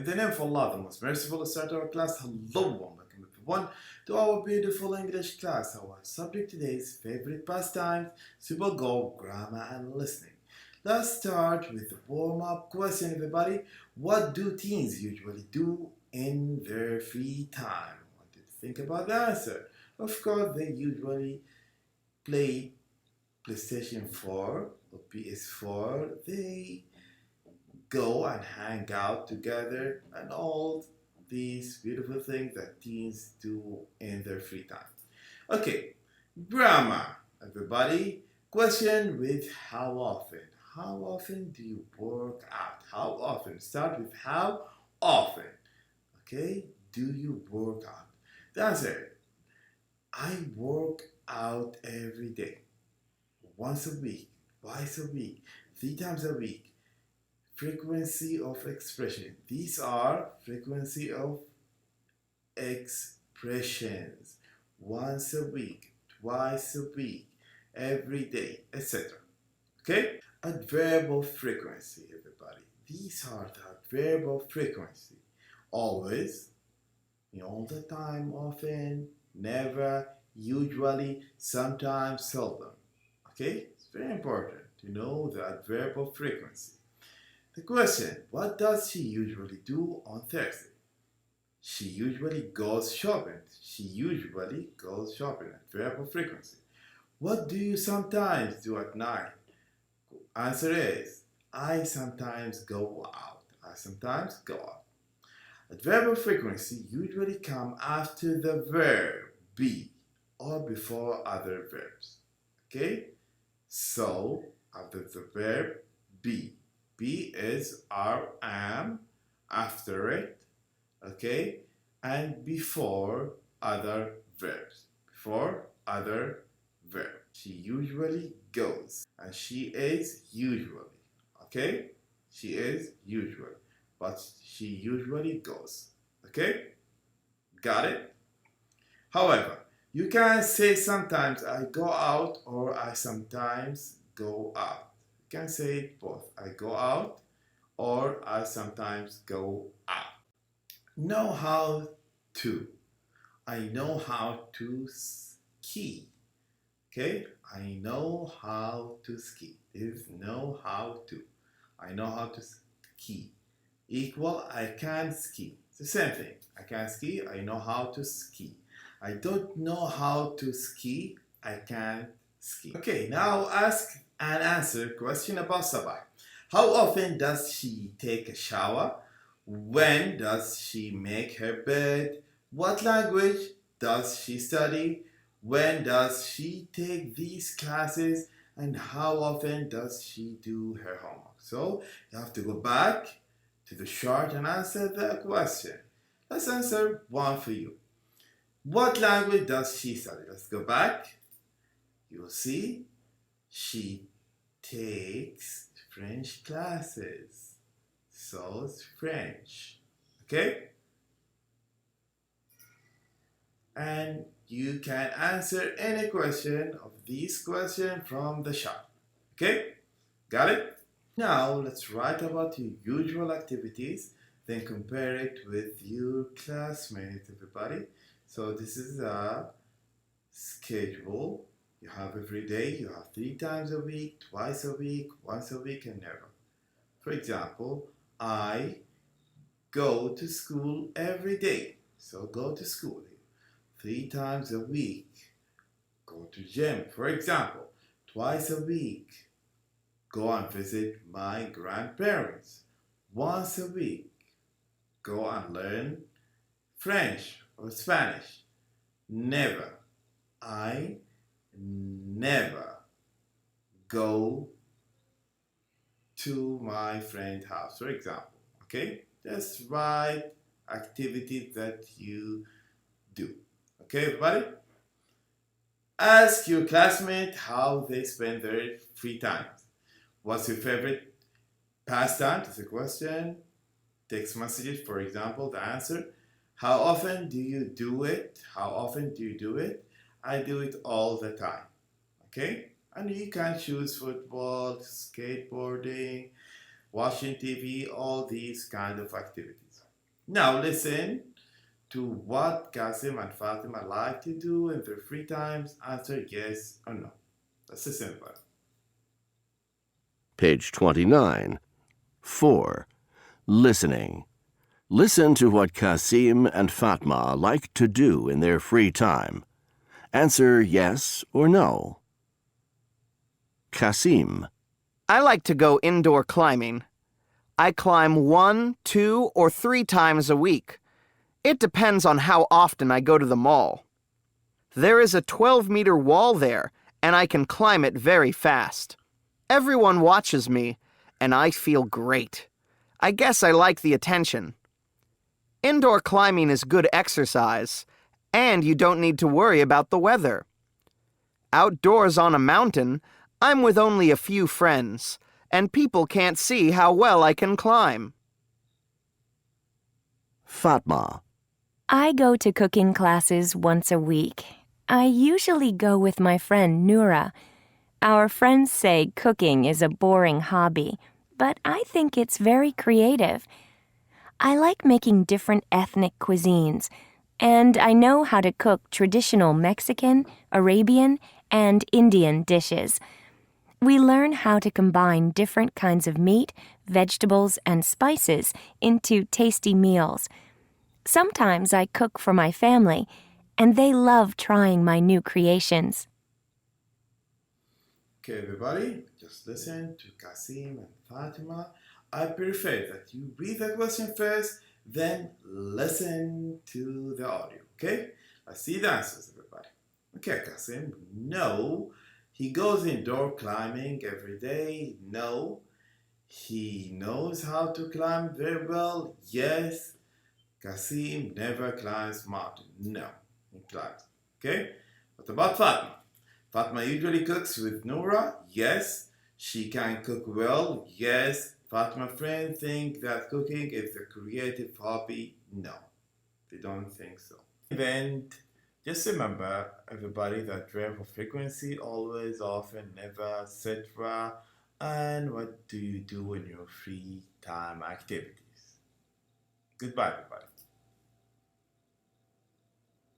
the name of Allah, the most merciful, let's start our class. Hello and welcome everyone to our beautiful English class. Our subject today is favorite pastimes, so we'll go grammar and listening. Let's start with the warm-up question, everybody. What do teens usually do in their free time? I want you to think about the answer. Of course, they usually play PlayStation 4 or PS4. They go and hang out together and all these beautiful things that teens do in their free time. Okay, grammar, everybody. Question with how often. How often do you work out? How often? Start with how often. Okay, do you work out? The answer, I work out every day. Once a week, twice a week, 3 times a week. Frequency of expression. These are frequency of expressions. Once a week, twice a week, every day, etc. Okay? Adverb of frequency, everybody. These are the adverb of frequency. Always, all the time, often, never, usually, sometimes, seldom. Okay? It's very important to know the adverb of frequency. The question, what does she usually do on Thursday? She usually goes shopping. She usually goes shopping. Adverb of frequency. What do you sometimes do at night? Answer is, I sometimes go out. I sometimes go out. Adverb of frequency usually come after the verb be or before other verbs. Okay? So, after the verb be. Be is am after it, okay, and before other verbs. Before other verbs. She usually goes, and she is usually, okay? She is usually, but she usually goes, okay? Got it? However, you can say sometimes I go out or I sometimes go out. You can say it both. I go out or I sometimes go out. Know how to. I know how to ski. Okay? I know how to ski. This is know how to. I know how to ski. Equal I can ski. It's the same thing. I can ski. I know how to ski. I don't know how to ski. I can't ski. Okay, now ask and answer question about Sabah. How often does she take a shower? When does she make her bed? What language does she study? When does she take these classes? And how often does she do her homework? So you have to go back to the chart and answer the question. Let's answer one for you. What language does she study? Let's go back. You'll see she takes French classes. So it's French. Okay? And you can answer any question of these questions from the chart. Okay? Got it? Now let's write about your usual activities, then compare it with your classmates, everybody. So this is a schedule you have every day. You have 3 times a week, twice a week, once a week, and never. For example, I go to school every day. So go to school 3 times a week. Go to gym, for example. Twice a week, go and visit my grandparents. Once a week, go and learn French or Spanish. Never. I never go to my friend's house, for example. Okay? Just write activities that you do. Okay, everybody? Ask your classmate how they spend their free time. What's your favorite pastime? That's a question. Text messages, for example, the answer. How often do you do it? How often do you do it? I do it all the time. Okay? And you can choose football, skateboarding, watching TV, all these kind of activities. Now listen to what Kasim and Fatima like to do in their free times. Answer yes or no. That's a simple. Page 29. 4. Listening. Listen to what Kasim and Fatma like to do in their free time. Answer yes or no. Kasim. I like to go indoor climbing. I climb 1, 2, or 3 times a week. It depends on how often I go to the mall. There is a 12-meter wall there, and I can climb it very fast. Everyone watches me, and I feel great. I guess I like the attention. Indoor climbing is good exercise, and you don't need to worry about the weather. Outdoors on a mountain, I'm with only a few friends, and people can't see how well I can climb. Fatma. I go to cooking classes once a week. I usually go with my friend Noura. Our friends say cooking is a boring hobby, but I think it's very creative. I like making different ethnic cuisines, and I know how to cook traditional Mexican, Arabian, and Indian dishes. We learn how to combine different kinds of meat, vegetables, and spices into tasty meals. Sometimes I cook for my family, and they love trying my new creations. Okay, everybody, just listen to Kasim and Fatima. I prefer that you read the question first, then listen to the audio. Okay? Let's see the answers, everybody. Okay, Kasim, no. He goes indoor climbing every day. No. He knows how to climb very well. Yes. Kasim never climbs mountain. No, he climbs. Okay? What about Fatma? Fatma usually cooks with Noura. Yes. She can cook well. Yes. Fatma friends think that cooking is a creative hobby. No, they don't think so. And just remember, everybody, that Adverb of Frequency, always, often, never, etc. And what do you do in your free time activities? Goodbye, everybody.